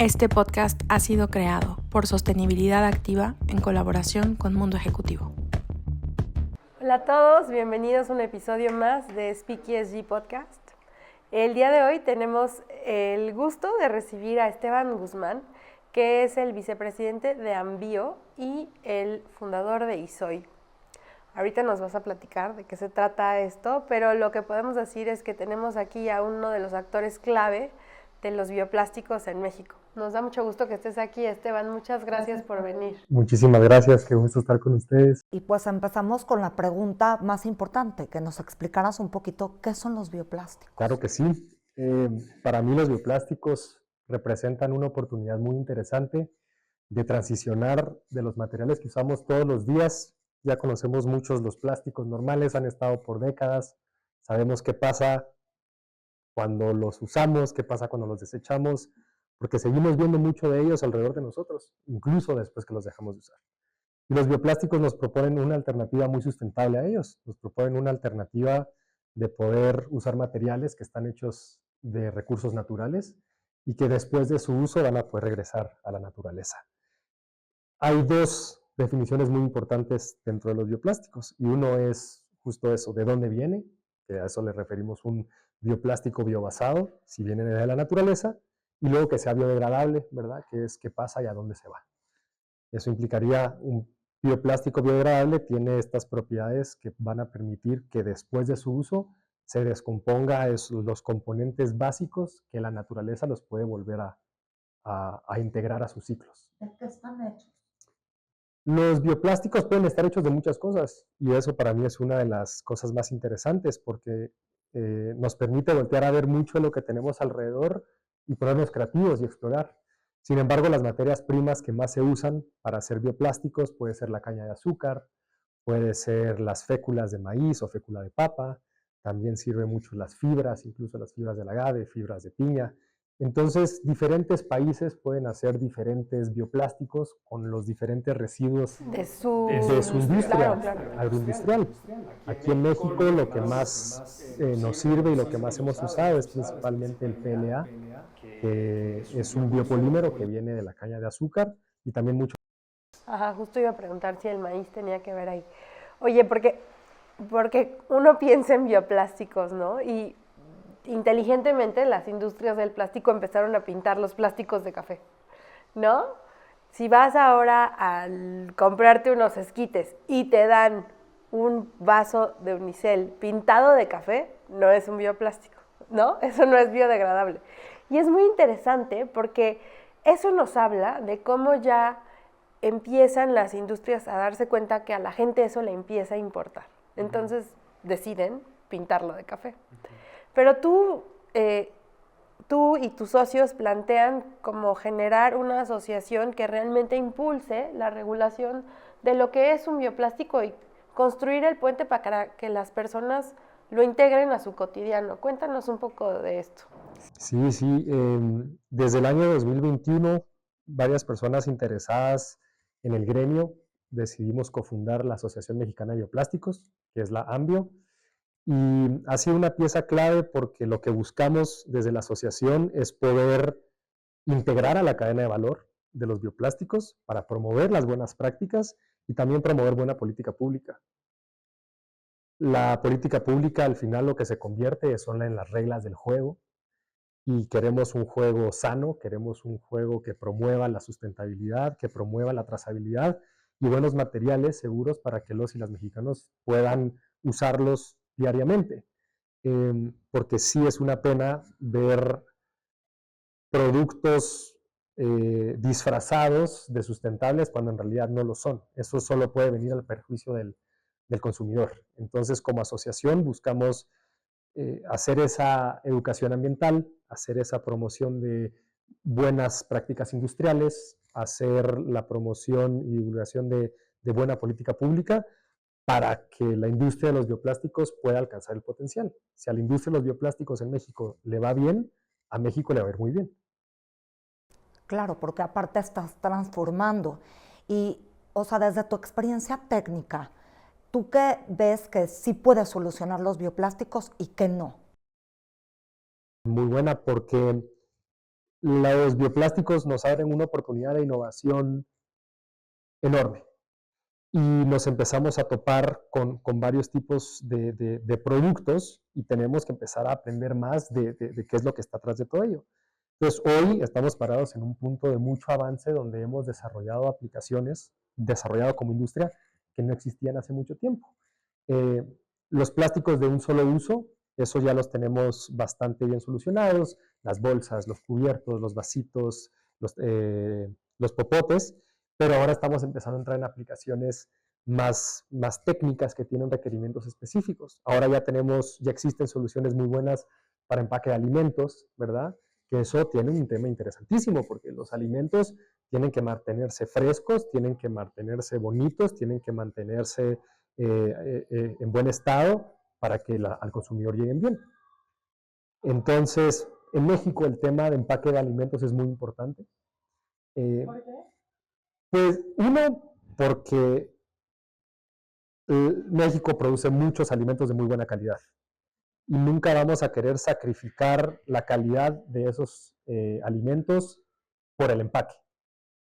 Este podcast ha sido creado por Sostenibilidad Activa en colaboración con Mundo Ejecutivo. Hola a todos, bienvenidos a un episodio más de Speak ESG Podcast. El día de hoy tenemos el gusto de recibir a Esteban Guzmán, que es el vicepresidente de Ambio y el fundador de ISOI. Ahorita nos vas a platicar de qué se trata esto, pero lo que podemos decir es que tenemos aquí a uno de los actores clave de los bioplásticos en México. Nos da mucho gusto que estés aquí, Esteban. Muchas gracias por venir. Muchísimas gracias, qué gusto estar con ustedes. Y pues empezamos con la pregunta más importante, que nos explicaras un poquito qué son los bioplásticos. Claro que sí. Para mí los bioplásticos representan una oportunidad muy interesante de transicionar de los materiales que usamos todos los días. Ya conocemos muchos los plásticos normales, han estado por décadas. Sabemos qué pasa cuando los usamos, qué pasa cuando los desechamos, porque seguimos viendo mucho de ellos alrededor de nosotros, incluso después que los dejamos de usar. Y los bioplásticos nos proponen una alternativa muy sustentable a ellos, nos proponen una alternativa de poder usar materiales que están hechos de recursos naturales y que después de su uso van a poder regresar a la naturaleza. Hay dos definiciones muy importantes dentro de los bioplásticos y uno es justo eso, de dónde viene, que a eso le referimos un bioplástico biobasado, si viene de la naturaleza, y luego que sea biodegradable, ¿verdad? Que es qué pasa y a dónde se va. Eso implicaría un bioplástico biodegradable, tiene estas propiedades que van a permitir que después de su uso se descomponga los componentes básicos que la naturaleza los puede volver a integrar a sus ciclos. ¿De qué están hechos? Los bioplásticos pueden estar hechos de muchas cosas y eso para mí es una de las cosas más interesantes porque nos permite voltear a ver mucho de lo que tenemos alrededor y ponernos creativos y explorar. Sin embargo, las materias primas que más se usan para hacer bioplásticos puede ser la caña de azúcar, puede ser las féculas de maíz o fécula de papa, también sirven mucho las fibras, incluso las fibras del agave, fibras de piña. Entonces, diferentes países pueden hacer diferentes bioplásticos con los diferentes residuos De su industria claro. agroindustrial. Aquí en México lo que más nos sirve y lo que más hemos usado es principalmente el PLA, que es un biopolímero que viene de la caña de azúcar y también mucho. Ajá, justo iba a preguntar si el maíz tenía que ver ahí. Oye, porque uno piensa en bioplásticos, ¿no? Y inteligentemente las industrias del plástico empezaron a pintar los plásticos de café, ¿no? Si vas ahora a comprarte unos esquites y te dan un vaso de unicel pintado de café, no es un bioplástico, ¿no? Eso no es biodegradable. Y es muy interesante porque eso nos habla de cómo ya empiezan las industrias a darse cuenta que a la gente eso le empieza a importar. Entonces deciden pintarlo de café. Pero tú y tus socios plantean como generar una asociación que realmente impulse la regulación de lo que es un bioplástico y construir el puente para que las personas lo integren a su cotidiano. Cuéntanos un poco de esto. Sí, desde el año 2021 varias personas interesadas en el gremio decidimos cofundar la Asociación Mexicana de Bioplásticos, que es la AMBIO, y ha sido una pieza clave porque lo que buscamos desde la asociación es poder integrar a la cadena de valor de los bioplásticos para promover las buenas prácticas y también promover buena política pública. La política pública al final lo que se convierte son en las reglas del juego y queremos un juego sano, queremos un juego que promueva la sustentabilidad, que promueva la trazabilidad y buenos materiales seguros para que los y las mexicanos puedan usarlos diariamente. Porque sí es una pena ver productos disfrazados de sustentables cuando en realidad no lo son. Eso solo puede venir al perjuicio del consumidor. Entonces, como asociación buscamos hacer esa educación ambiental, hacer esa promoción de buenas prácticas industriales, hacer la promoción y divulgación de buena política pública para que la industria de los bioplásticos pueda alcanzar el potencial. Si a la industria de los bioplásticos en México le va bien, a México le va a ir muy bien. Claro, porque aparte estás transformando. Y, o sea, desde tu experiencia técnica, ¿tú qué ves que sí puedes solucionar los bioplásticos y qué no? Muy buena porque los bioplásticos nos abren una oportunidad de innovación enorme y nos empezamos a topar con varios tipos de productos y tenemos que empezar a aprender más de qué es lo que está atrás de todo ello. Entonces, hoy estamos parados en un punto de mucho avance donde hemos desarrollado aplicaciones, desarrollado como industria, que no existían hace mucho tiempo. Eh, los plásticos de un solo uso, eso ya los tenemos bastante bien solucionados, las bolsas, los cubiertos, los vasitos, los popotes, pero ahora estamos empezando a entrar en aplicaciones más técnicas que tienen requerimientos específicos. Ahora ya existen soluciones muy buenas para empaque de alimentos, ¿verdad? Que eso tiene un tema interesantísimo, porque los alimentos tienen que mantenerse frescos, tienen que mantenerse bonitos, tienen que mantenerse en buen estado para que al consumidor lleguen bien. Entonces, en México el tema de empaque de alimentos es muy importante. ¿Por qué? Pues uno, porque México produce muchos alimentos de muy buena calidad y nunca vamos a querer sacrificar la calidad de esos alimentos por el empaque.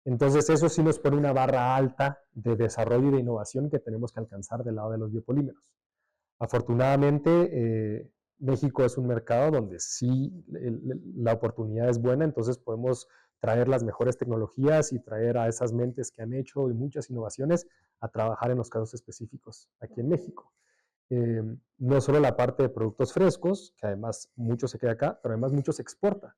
Entonces eso sí nos pone una barra alta de desarrollo y de innovación que tenemos que alcanzar del lado de los biopolímeros. Afortunadamente, México es un mercado donde sí la oportunidad es buena, entonces podemos traer las mejores tecnologías y traer a esas mentes que han hecho y muchas innovaciones a trabajar en los casos específicos aquí en México. No solo la parte de productos frescos, que además mucho se queda acá, pero además mucho se exporta,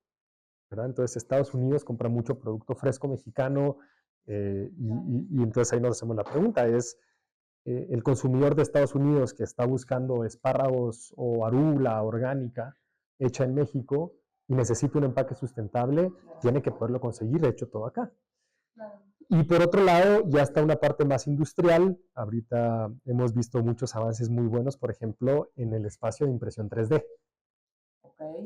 ¿verdad? Entonces Estados Unidos compra mucho producto fresco mexicano y entonces ahí nos hacemos la pregunta, ¿es el consumidor de Estados Unidos que está buscando espárragos o arugula orgánica hecha en México y necesita un empaque sustentable, tiene que poderlo conseguir, de hecho, todo acá? Y por otro lado, ya está una parte más industrial. Ahorita hemos visto muchos avances muy buenos, por ejemplo, en el espacio de impresión 3D.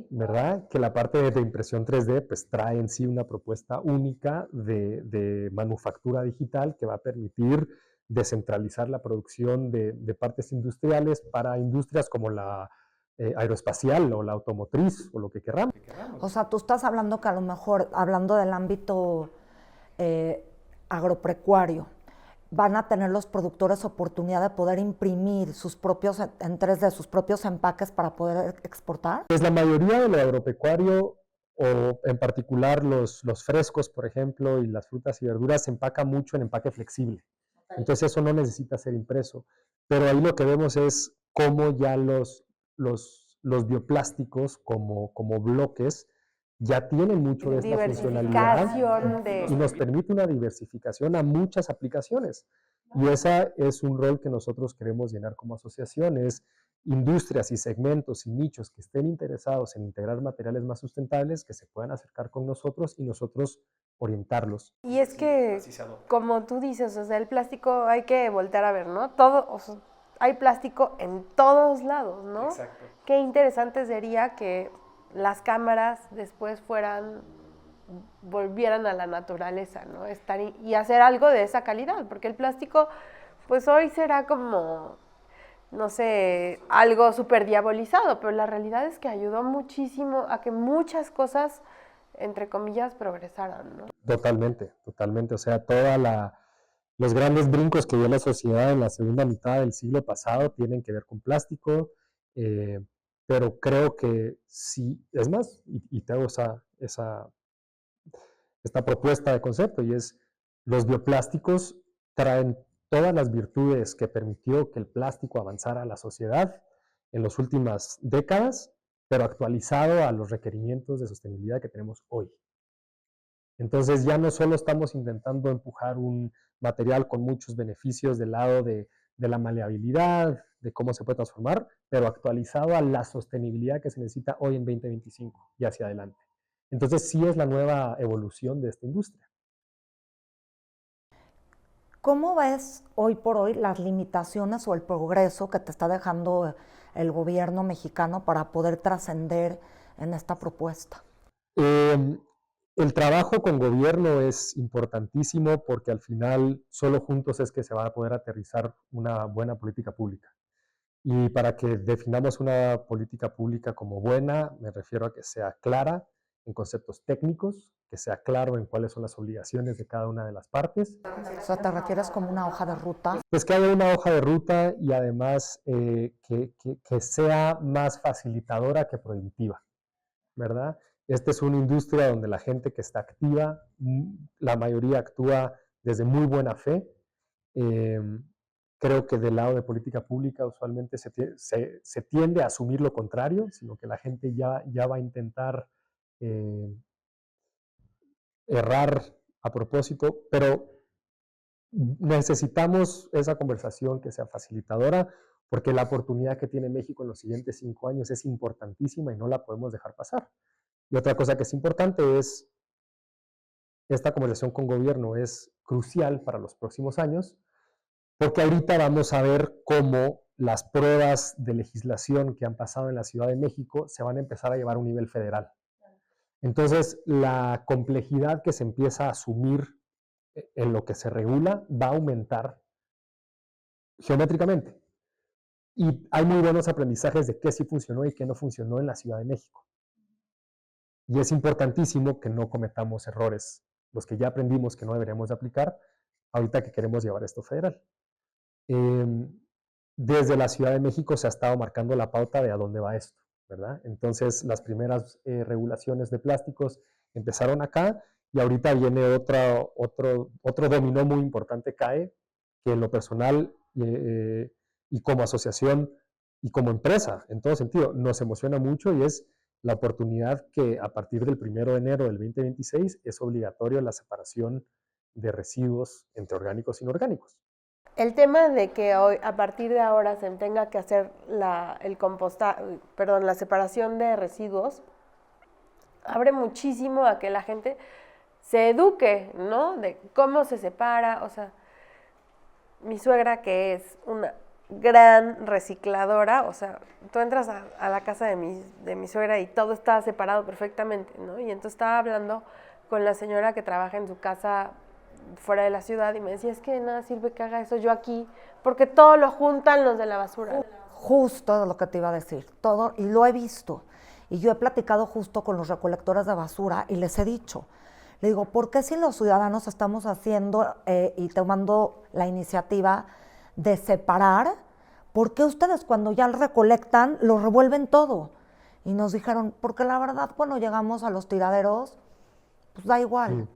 ¿Verdad? Que la parte de impresión 3D pues trae en sí una propuesta única de manufactura digital que va a permitir descentralizar la producción de partes industriales para industrias como la aeroespacial o la automotriz o lo que queramos. O sea, tú estás hablando que a lo mejor, hablando del ámbito agropecuario, van a tener los productores oportunidad de poder imprimir sus propios, en 3D, sus propios empaques para poder exportar? Pues la mayoría de lo agropecuario, o en particular los frescos, por ejemplo, y las frutas y verduras, se empaca mucho en empaque flexible. Entonces eso no necesita ser impreso. Pero ahí lo que vemos es cómo ya los bioplásticos como bloques ya tienen mucho de esta funcionalidad y nos permite una diversificación a muchas aplicaciones. Y ese es un rol que nosotros queremos llenar como asociación, es industrias y segmentos y nichos que estén interesados en integrar materiales más sustentables, que se puedan acercar con nosotros y nosotros orientarlos. Y es que, como tú dices, o sea, el plástico hay que voltear a ver, ¿no? Todo, o sea, hay plástico en todos lados, ¿no? Exacto. Qué interesante sería que las cámaras después volvieran a la naturaleza, ¿no? Y hacer algo de esa calidad, porque el plástico, pues hoy será como, no sé, algo súper diabolizado, pero la realidad es que ayudó muchísimo a que muchas cosas, entre comillas, progresaran, ¿no? Totalmente, totalmente. O sea, los grandes brincos que dio la sociedad en la segunda mitad del siglo pasado tienen que ver con plástico, pero creo que sí, es más, y te hago esta propuesta de concepto, y es, los bioplásticos traen todas las virtudes que permitió que el plástico avanzara a la sociedad en las últimas décadas, pero actualizado a los requerimientos de sostenibilidad que tenemos hoy. Entonces ya no solo estamos intentando empujar un material con muchos beneficios del lado de la maleabilidad, de cómo se puede transformar, pero actualizado a la sostenibilidad que se necesita hoy en 2025 y hacia adelante. Entonces sí es la nueva evolución de esta industria. ¿Cómo ves hoy por hoy las limitaciones o el progreso que te está dejando el gobierno mexicano para poder trascender en esta propuesta? El trabajo con gobierno es importantísimo porque al final solo juntos es que se va a poder aterrizar una buena política pública. Y para que definamos una política pública como buena, me refiero a que sea clara, en conceptos técnicos, que sea claro en cuáles son las obligaciones de cada una de las partes. O sea, ¿te refieres como una hoja de ruta? Pues que haya una hoja de ruta y además que sea más facilitadora que prohibitiva, ¿verdad? Esta es una industria donde la gente que está activa, la mayoría actúa desde muy buena fe. Creo que del lado de política pública usualmente se tiende a asumir lo contrario, sino que la gente ya va a intentar errar a propósito, pero necesitamos esa conversación que sea facilitadora, porque la oportunidad que tiene México en los siguientes 5 años es importantísima y no la podemos dejar pasar. Y otra cosa que es importante es, esta conversación con gobierno es crucial para los próximos años, porque ahorita vamos a ver cómo las pruebas de legislación que han pasado en la Ciudad de México se van a empezar a llevar a un nivel federal. Entonces, la complejidad que se empieza a asumir en lo que se regula va a aumentar geométricamente. Y hay muy buenos aprendizajes de qué sí funcionó y qué no funcionó en la Ciudad de México. Y es importantísimo que no cometamos errores, los que ya aprendimos que no deberíamos de aplicar, ahorita que queremos llevar esto federal. Desde la Ciudad de México se ha estado marcando la pauta de a dónde va esto, ¿verdad? Entonces, las primeras regulaciones de plásticos empezaron acá y ahorita viene otro dominó muy importante cae, que en lo personal y como asociación y como empresa, en todo sentido, nos emociona mucho y es la oportunidad que a partir del 1 de enero del 2026 es obligatorio la separación de residuos entre orgánicos e inorgánicos. El tema de que hoy, a partir de ahora se tenga que hacer la separación de residuos, abre muchísimo a que la gente se eduque, ¿no? De cómo se separa, o sea, mi suegra que es una gran recicladora, o sea, tú entras a la casa de mi suegra y todo está separado perfectamente, ¿no? Y entonces estaba hablando con la señora que trabaja en su casa fuera de la ciudad y me decía, es que de nada sirve que haga eso yo aquí, porque todo lo juntan los de la basura. Justo lo que te iba a decir, todo, y lo he visto. Y yo he platicado justo con los recolectores de basura y les he dicho, le digo, ¿por qué si los ciudadanos estamos haciendo y tomando la iniciativa de separar, por qué ustedes cuando ya lo recolectan lo revuelven todo? Y nos dijeron, porque la verdad cuando llegamos a los tiraderos, pues da igual.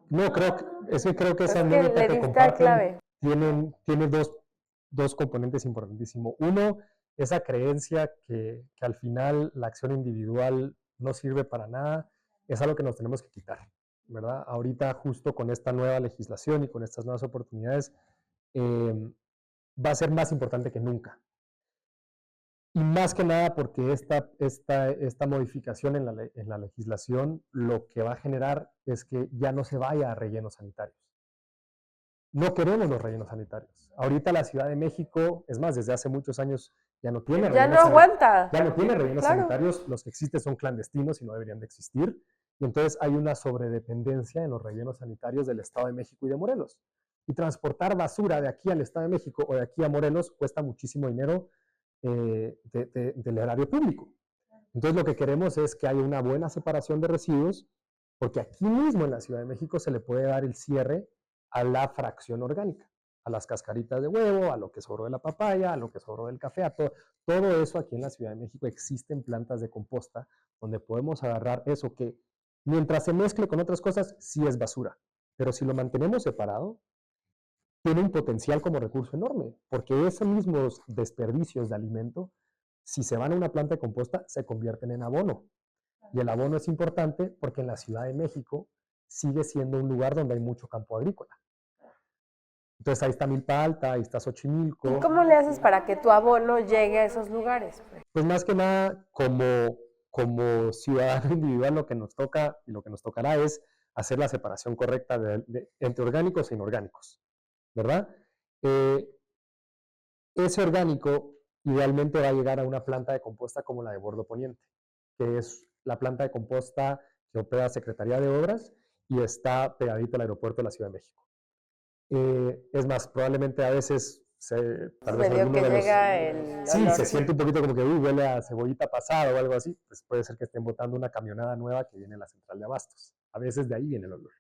No, creo que esa Es que anécdota le que diste al clave. comparten tiene dos componentes importantísimos. Uno, esa creencia que al final la acción individual no sirve para nada, es algo que nos tenemos que quitar, ¿verdad? Ahorita justo con esta nueva legislación y con estas nuevas oportunidades, va a ser más importante que nunca. Y más que nada porque esta modificación en la legislación lo que va a generar es que ya no se vaya a rellenos sanitarios. No queremos los rellenos sanitarios. Ahorita la Ciudad de México, es más, desde hace muchos años ya no tiene Ya no aguanta. Ya no tiene rellenos Claro. sanitarios, los que existen son clandestinos y no deberían de existir. Y entonces hay una sobredependencia en los rellenos sanitarios del Estado de México y de Morelos. Y transportar basura de aquí al Estado de México o de aquí a Morelos cuesta muchísimo dinero del erario público. Entonces lo que queremos es que haya una buena separación de residuos, porque aquí mismo en la Ciudad de México se le puede dar el cierre a la fracción orgánica, a las cascaritas de huevo, a lo que sobró de la papaya, a lo que sobró del café, a todo eso aquí en la Ciudad de México existen plantas de composta donde podemos agarrar eso que mientras se mezcle con otras cosas sí es basura, pero si lo mantenemos separado tiene un potencial como recurso enorme, porque esos mismos desperdicios de alimento, si se van a una planta de composta, se convierten en abono. Y el abono es importante porque en la Ciudad de México sigue siendo un lugar donde hay mucho campo agrícola. Entonces ahí está Milpa Alta, ahí está Xochimilco. ¿Y cómo le haces para que tu abono llegue a esos lugares? Pues más que nada, como ciudadano individual, lo que nos toca y lo que nos tocará es hacer la separación correcta entre orgánicos e inorgánicos, ¿verdad? Ese orgánico idealmente va a llegar a una planta de composta como la de Bordo Poniente, que es la planta de composta que opera Secretaría de Obras y está pegadito al aeropuerto de la Ciudad de México. Es más, probablemente a veces tal vez Medio alguno que de los... llega el Sí, olor. se siente un poquito como que huele a cebollita pasada o algo así, pues puede ser que estén botando una camionada nueva que viene de la central de abastos. A veces de ahí viene el olor.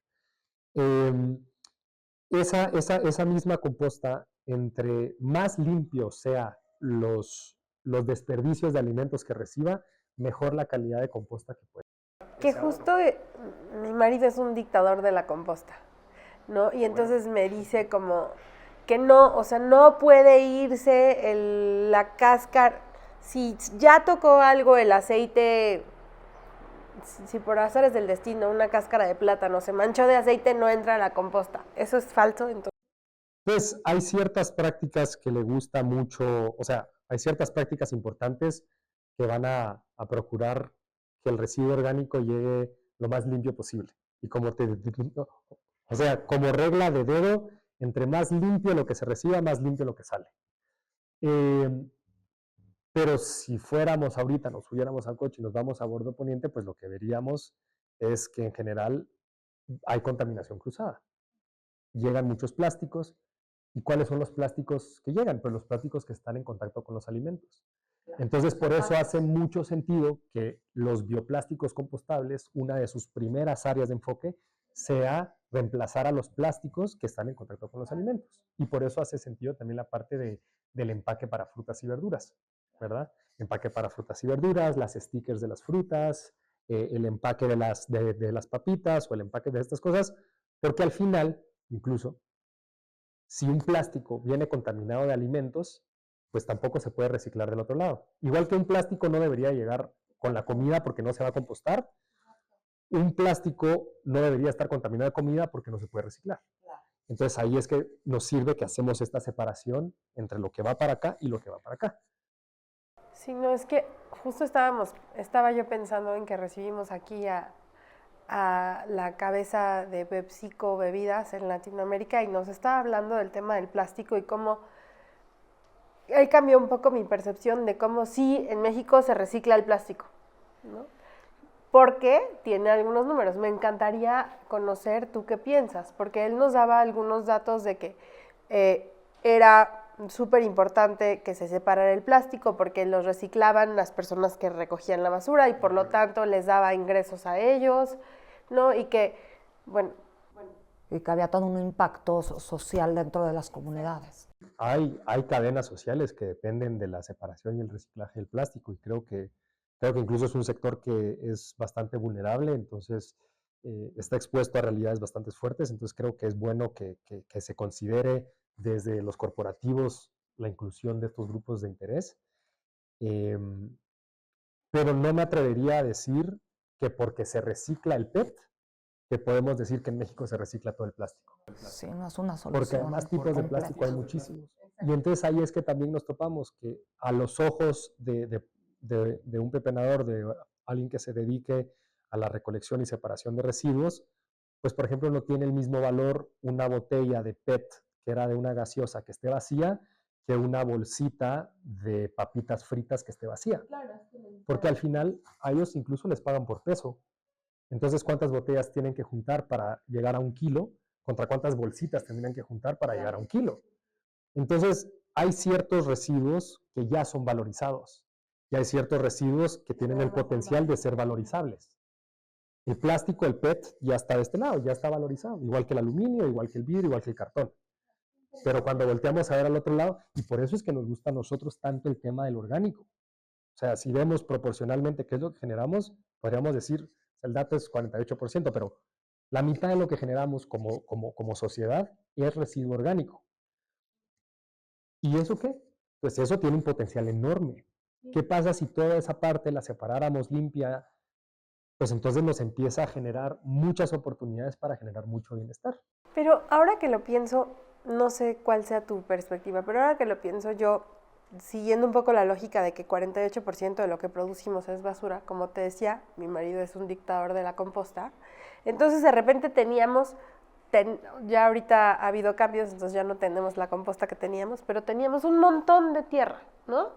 Esa misma composta, entre más limpios sea los desperdicios de alimentos que reciba, mejor la calidad de composta que puede. Que justo mi marido es un dictador de la composta, ¿no? Y entonces me dice como que no, o sea, no puede irse la cáscara, si ya tocó algo el aceite, si por azares del destino una cáscara de plátano se manchó de aceite, no entra a la composta. ¿Eso es falso? Entonces, Pues hay ciertas prácticas que le gusta mucho, o sea, hay ciertas prácticas importantes que van a procurar que el residuo orgánico llegue lo más limpio posible. Y como o sea, como regla de dedo, entre más limpio lo que se reciba, más limpio lo que sale. Pero si fuéramos ahorita, nos subiéramos al coche y nos vamos a bordo poniente, pues lo que veríamos es que en general hay contaminación cruzada. Llegan muchos plásticos. ¿Y cuáles son los plásticos que llegan? Pues los plásticos que están en contacto con los alimentos. Entonces, por eso hace mucho sentido que los bioplásticos compostables, una de sus primeras áreas de enfoque, sea reemplazar a los plásticos que están en contacto con los alimentos. Y por eso hace sentido también la parte del empaque para frutas y verduras, ¿verdad? Empaque para frutas y verduras, las stickers de las frutas, el empaque de las papitas o el empaque de estas cosas, porque al final, incluso, si un plástico viene contaminado de alimentos, pues tampoco se puede reciclar del otro lado. Igual que un plástico no debería llegar con la comida porque no se va a compostar, un plástico no debería estar contaminado de comida porque no se puede reciclar. Entonces ahí es que nos sirve que hacemos esta separación entre lo que va para acá y lo que va para acá. sí, no, es que justo estaba yo pensando en que recibimos aquí a la cabeza de PepsiCo Bebidas en Latinoamérica y nos estaba hablando del tema del plástico y cómo ahí cambió un poco mi percepción de cómo sí en México se recicla el plástico, ¿no? Porque tiene algunos números. Me encantaría conocer tú qué piensas, porque él nos daba algunos datos de que era súper importante que se separara el plástico porque los reciclaban las personas que recogían la basura y por lo tanto les daba ingresos a ellos, ¿no? Y que, bueno. Y que había todo un impacto social dentro de las comunidades. Hay cadenas sociales que dependen de la separación y el reciclaje del plástico y creo que incluso es un sector que es bastante vulnerable, entonces está expuesto a realidades bastante fuertes, entonces creo que es bueno que se considere desde los corporativos la inclusión de estos grupos de interés, pero no me atrevería a decir que porque se recicla el PET, que podemos decir que en México se recicla todo el plástico. Sí, no es una solución. Porque además tipos de plástico hay muchísimos. Y entonces ahí es que también nos topamos que a los ojos de un pepenador, de alguien que se dedique a la recolección y separación de residuos, pues por ejemplo no tiene el mismo valor una botella de PET que era de una gaseosa que esté vacía que una bolsita de papitas fritas que esté vacía. Porque al final a ellos incluso les pagan por peso. Entonces, ¿cuántas botellas tienen que juntar para llegar a 1 kilo? ¿Contra cuántas bolsitas tendrían que juntar para llegar a 1 kilo? Entonces, hay ciertos residuos que ya son valorizados y hay ciertos residuos que tienen el potencial de ser valorizables. El plástico, el PET, ya está de este lado, ya está valorizado, igual que el aluminio, igual que el vidrio, igual que el cartón. Pero cuando volteamos a ver al otro lado, y por eso es que nos gusta a nosotros tanto el tema del orgánico. O sea, si vemos proporcionalmente qué es lo que generamos, podríamos decir, el dato es 48%, pero la mitad de lo que generamos como sociedad es residuo orgánico. ¿Y eso qué? Pues eso tiene un potencial enorme. ¿Qué pasa si toda esa parte la separáramos limpia? Pues entonces nos empieza a generar muchas oportunidades para generar mucho bienestar. Pero ahora que lo pienso, no sé cuál sea tu perspectiva, pero ahora que lo pienso yo, siguiendo un poco la lógica de que 48% de lo que producimos es basura, como te decía, mi marido es un dictador de la composta, entonces de repente teníamos, ya ahorita ha habido cambios, entonces ya no tenemos la composta que teníamos, pero teníamos un montón de tierra, ¿no?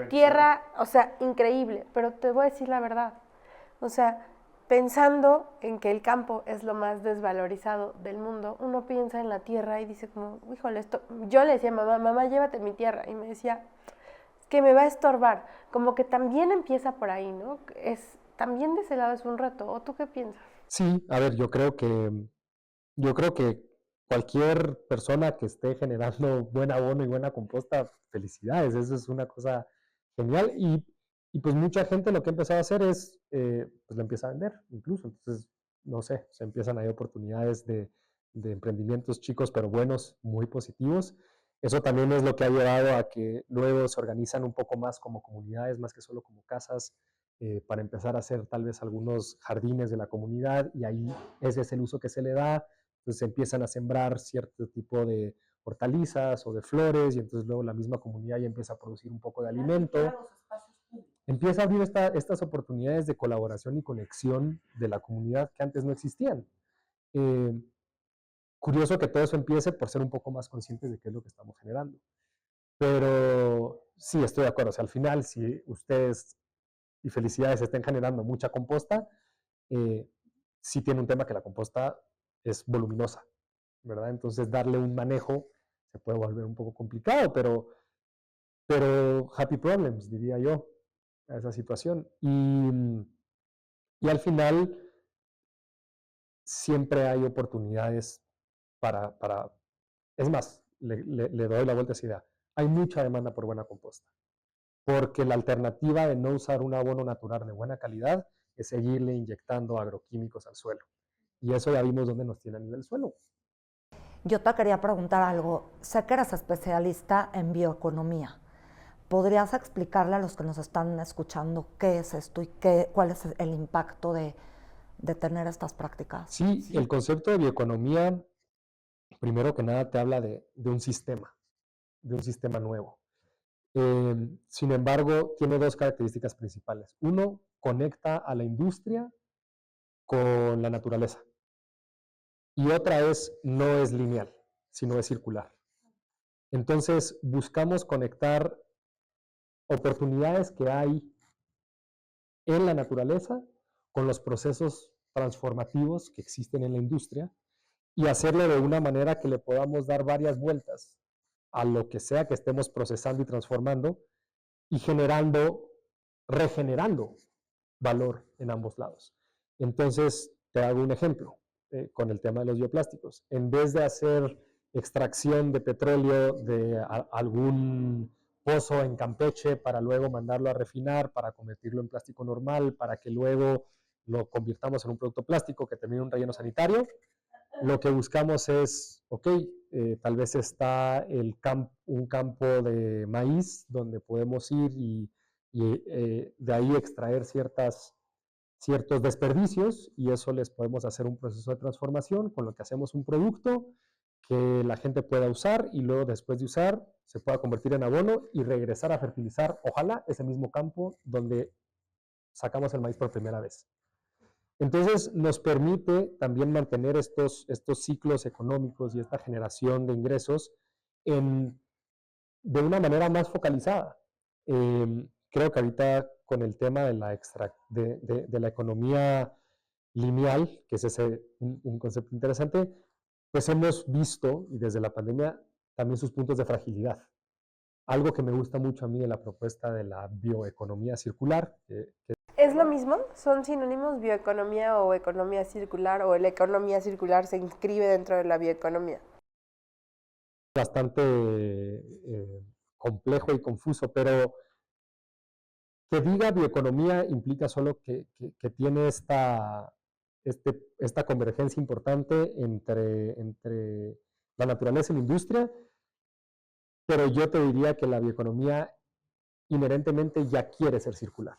Tierra, o sea, increíble, pero te voy a decir la verdad, o sea, pensando en que el campo es lo más desvalorizado del mundo, uno piensa en la tierra y dice como, híjole, esto, yo le decía a mamá, mamá, llévate mi tierra, y me decía, es que me va a estorbar, como que también empieza por ahí, ¿no? También de ese lado es un reto, ¿o tú qué piensas? Sí, a ver, yo creo que cualquier persona que esté generando buen abono y buena composta, felicidades, eso es una cosa genial. Y pues mucha gente lo que ha empezado a hacer es, pues lo empieza a vender incluso. Entonces, no sé, se empiezan a dar oportunidades de emprendimientos chicos, pero buenos, muy positivos. Eso también es lo que ha llevado a que luego se organizan un poco más como comunidades, más que solo como casas, para empezar a hacer tal vez algunos jardines de la comunidad, y ahí ese es el uso que se le da. Entonces se empiezan a sembrar cierto tipo de hortalizas o de flores, y entonces luego la misma comunidad ya empieza a producir un poco de alimento. Empieza a abrir estas oportunidades de colaboración y conexión de la comunidad que antes no existían. Eh, Curioso que todo eso empiece por ser un poco más conscientes de qué es lo que estamos generando. Pero sí, estoy de acuerdo. O sea, al final, si ustedes, y felicidades, estén generando mucha composta, sí tiene un tema que la composta es voluminosa, ¿verdad? Entonces darle un manejo se puede volver un poco complicado, pero happy problems, diría yo, a esa situación. Y al final siempre hay oportunidades para es más, le doy la vuelta a esa idea. Hay mucha demanda por buena composta, porque la alternativa de no usar un abono natural de buena calidad es seguirle inyectando agroquímicos al suelo. Y eso ya vimos dónde nos tiene a nivel suelo. Yo te quería preguntar algo. Sé que eres especialista en bioeconomía. ¿Podrías explicarle a los que nos están escuchando qué es esto y cuál es el impacto de tener estas prácticas? Sí, el concepto de bioeconomía, primero que nada, te habla de un sistema nuevo. Sin embargo, tiene dos características principales. Uno, conecta a la industria con la naturaleza. Y otra es, no es lineal, sino es circular. Entonces, buscamos conectar oportunidades que hay en la naturaleza con los procesos transformativos que existen en la industria, y hacerlo de una manera que le podamos dar varias vueltas a lo que sea que estemos procesando y transformando, y regenerando valor en ambos lados. Entonces, te hago un ejemplo con el tema de los bioplásticos. En vez de hacer extracción de petróleo de algún pozo en Campeche para luego mandarlo a refinar, para convertirlo en plástico normal, para que luego lo convirtamos en un producto plástico que termine en un relleno sanitario, lo que buscamos es, ok, tal vez está un campo de maíz donde podemos ir y de ahí extraer ciertos desperdicios, y eso les podemos hacer un proceso de transformación con lo que hacemos un producto que la gente pueda usar, y luego después de usar se pueda convertir en abono y regresar a fertilizar, ojalá, ese mismo campo donde sacamos el maíz por primera vez. Entonces nos permite también mantener estos ciclos económicos y esta generación de ingresos de una manera más focalizada. Creo que ahorita con el tema de la economía lineal, que es un concepto interesante, pues hemos visto, y desde la pandemia, también sus puntos de fragilidad. Algo que me gusta mucho a mí de la propuesta de la bioeconomía circular, que ¿Es lo mismo? ¿Son sinónimos bioeconomía o economía circular, o la economía circular se inscribe dentro de la bioeconomía? bastante complejo y confuso, pero que diga bioeconomía implica solo que tiene esta convergencia importante entre la naturaleza y la industria, pero yo te diría que la bioeconomía inherentemente ya quiere ser circular,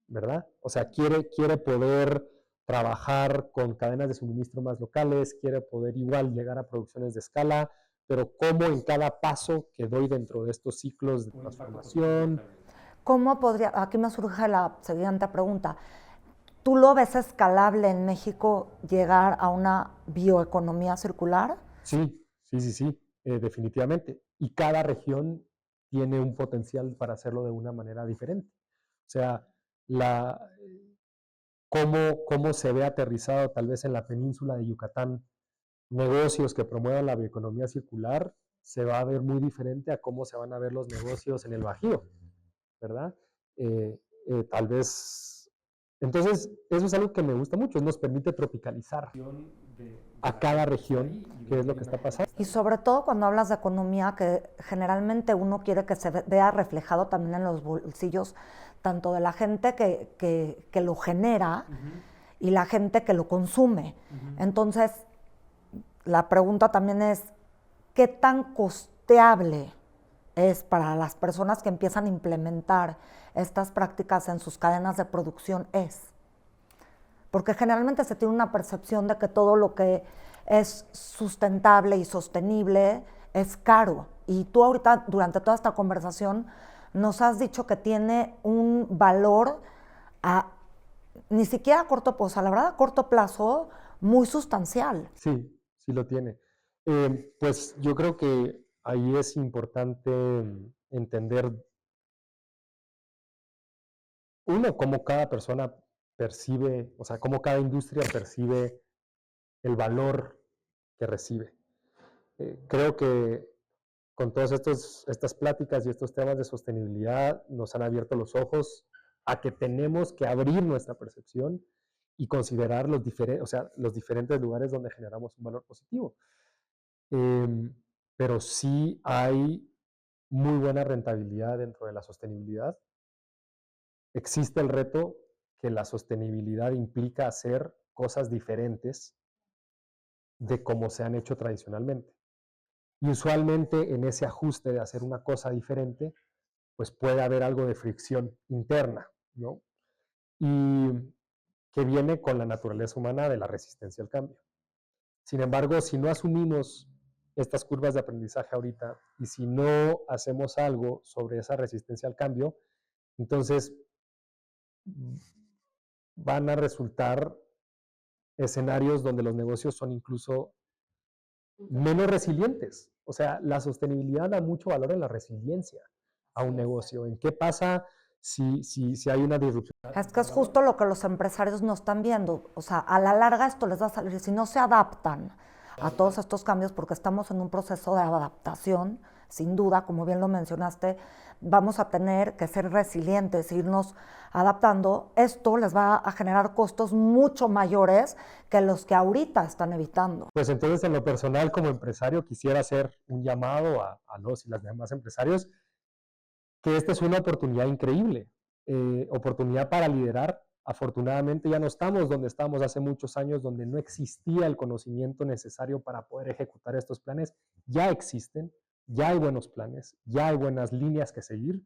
¿verdad? O sea, quiere poder trabajar con cadenas de suministro más locales, quiere poder igual llegar a producciones de escala, pero cómo en cada paso que doy dentro de estos ciclos de transformación. ¿Cómo podría, aquí me surge la siguiente pregunta, ¿tú lo ves escalable en México llegar a una bioeconomía circular? Sí, sí, definitivamente. Y cada región tiene un potencial para hacerlo de una manera diferente. O sea, cómo se ve aterrizado tal vez en la península de Yucatán negocios que promuevan la bioeconomía circular, se va a ver muy diferente a cómo se van a ver los negocios en el Bajío, ¿verdad? Tal vez... Entonces, eso es algo que me gusta mucho, nos permite tropicalizar a cada región qué es lo que está pasando. Y sobre todo cuando hablas de economía, que generalmente uno quiere que se vea reflejado también en los bolsillos, tanto de la gente que lo genera y la gente que lo consume. Entonces, la pregunta también es, ¿qué tan costeable es para las personas que empiezan a implementar estas prácticas en sus cadenas de producción? Porque generalmente se tiene una percepción de que todo lo que es sustentable y sostenible es caro. Y tú ahorita, durante toda esta conversación, nos has dicho que tiene un valor ni siquiera a corto plazo, a la verdad a corto plazo, muy sustancial. Sí, sí lo tiene. Pues yo creo que ahí es importante entender, uno, cómo cada persona percibe, o sea, cómo cada industria percibe el valor que recibe. Creo que con todas estas pláticas y estos temas de sostenibilidad nos han abierto los ojos a que tenemos que abrir nuestra percepción y considerar los diferentes lugares donde generamos un valor positivo. Pero sí hay muy buena rentabilidad dentro de la sostenibilidad. Existe el reto que la sostenibilidad implica hacer cosas diferentes de como se han hecho tradicionalmente. Y usualmente en ese ajuste de hacer una cosa diferente, pues puede haber algo de fricción interna, ¿no? Y que viene con la naturaleza humana de la resistencia al cambio. Sin embargo, si no asumimos estas curvas de aprendizaje ahorita y si no hacemos algo sobre esa resistencia al cambio, entonces van a resultar escenarios donde los negocios son incluso menos resilientes. O sea, la sostenibilidad da mucho valor en la resiliencia a un negocio. ¿En qué pasa si hay una disrupción? Es que es justo lo que los empresarios no están viendo. O sea, a la larga esto les va a salir, si no se adaptan a todos estos cambios, porque estamos en un proceso de adaptación, sin duda, como bien lo mencionaste, vamos a tener que ser resilientes, irnos adaptando. Esto les va a generar costos mucho mayores que los que ahorita están evitando. Pues entonces, en lo personal, como empresario, quisiera hacer un llamado a los y las demás empresarios que esta es una oportunidad increíble, oportunidad para liderar. Afortunadamente ya no estamos donde estábamos hace muchos años, donde no existía el conocimiento necesario para poder ejecutar estos planes. Ya existen, ya hay buenos planes, ya hay buenas líneas que seguir.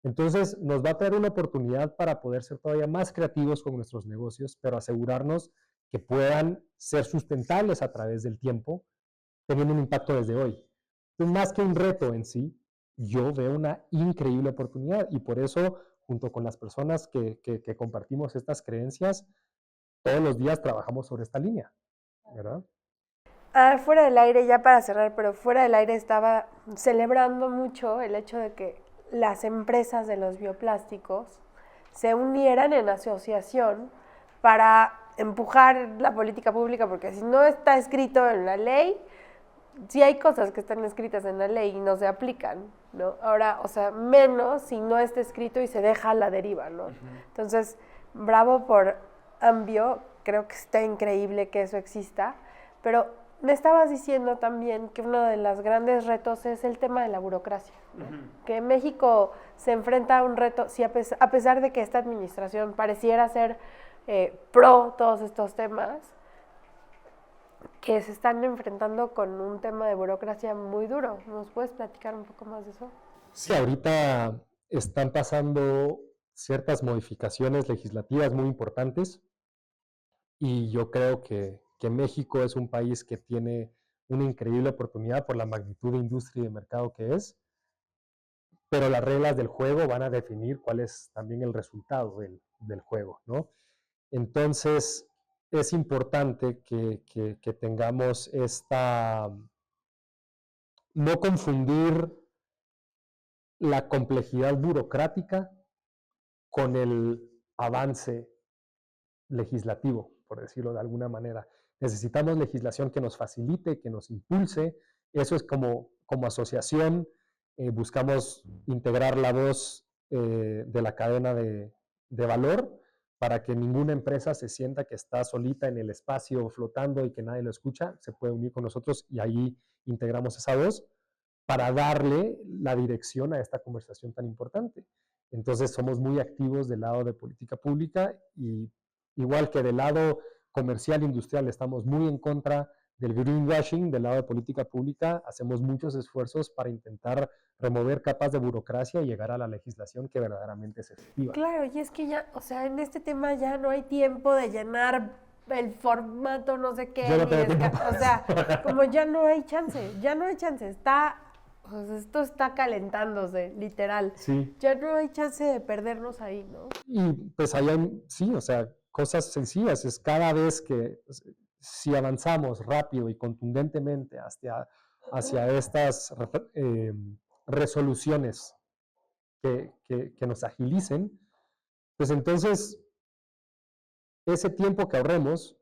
Entonces nos va a traer una oportunidad para poder ser todavía más creativos con nuestros negocios, pero asegurarnos que puedan ser sustentables a través del tiempo, teniendo un impacto desde hoy. Entonces, más que un reto en sí, yo veo una increíble oportunidad y por eso, junto con las personas que compartimos estas creencias, todos los días trabajamos sobre esta línea, ¿verdad? Fuera del aire, ya para cerrar, pero fuera del aire estaba celebrando mucho el hecho de que las empresas de los bioplásticos se unieran en asociación para empujar la política pública, porque si no está escrito en la ley, sí hay cosas que están escritas en la ley y no se aplican, ¿no? Ahora, o sea, menos si no está escrito y se deja a la deriva, ¿no? Entonces, bravo por Ambio, creo que está increíble que eso exista, pero me estabas diciendo también que uno de los grandes retos es el tema de la burocracia, ¿no? Que México se enfrenta a un reto, sí, a pesar de que esta administración pareciera ser pro todos estos temas, que se están enfrentando con un tema de burocracia muy duro. ¿Nos puedes platicar un poco más de eso? Sí, ahorita están pasando ciertas modificaciones legislativas muy importantes y yo creo que México es un país que tiene una increíble oportunidad por la magnitud de industria y de mercado que es, pero las reglas del juego van a definir cuál es también el resultado del juego, ¿no? Entonces, es importante que tengamos no confundir la complejidad burocrática con el avance legislativo, por decirlo de alguna manera. Necesitamos legislación que nos facilite, que nos impulse. Eso es como asociación. Buscamos integrar la voz de la cadena de valor para que ninguna empresa se sienta que está solita en el espacio flotando y que nadie lo escucha. Se puede unir con nosotros y ahí integramos esa voz para darle la dirección a esta conversación tan importante. Entonces somos muy activos del lado de política pública y igual que del lado comercial industrial estamos muy en contra del greenwashing, del lado de política pública hacemos muchos esfuerzos para intentar remover capas de burocracia y llegar a la legislación que verdaderamente es efectiva. Claro, y es que ya, o sea, en este tema ya no hay tiempo de llenar el formato no sé qué, o sea, como ya no hay chance, está, pues esto está calentándose, literal. Sí. Ya no hay chance de perdernos ahí, ¿no? Y pues allá, sí, o sea, cosas sencillas, es cada vez que, si avanzamos rápido y contundentemente hacia estas resoluciones que nos agilicen, pues entonces ese tiempo que ahorremos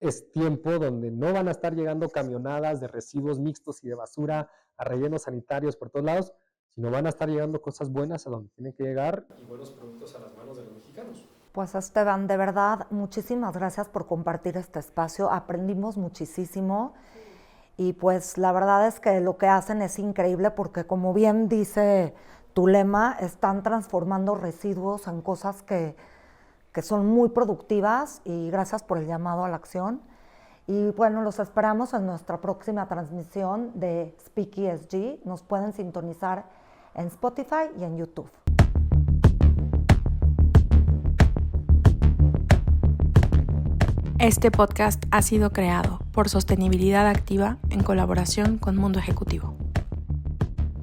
es tiempo donde no van a estar llegando camionadas de residuos mixtos y de basura a rellenos sanitarios por todos lados, sino van a estar llegando cosas buenas a donde tienen que llegar y buenos productos a las manos de los mexicanos. Pues Esteban, de verdad, muchísimas gracias por compartir este espacio. Aprendimos muchísimo y pues la verdad es que lo que hacen es increíble porque, como bien dice tu lema, están transformando residuos en cosas que son muy productivas y gracias por el llamado a la acción. Y bueno, los esperamos en nuestra próxima transmisión de Speak ESG. Nos pueden sintonizar en Spotify y en YouTube. Este podcast ha sido creado por Sostenibilidad Activa en colaboración con Mundo Ejecutivo.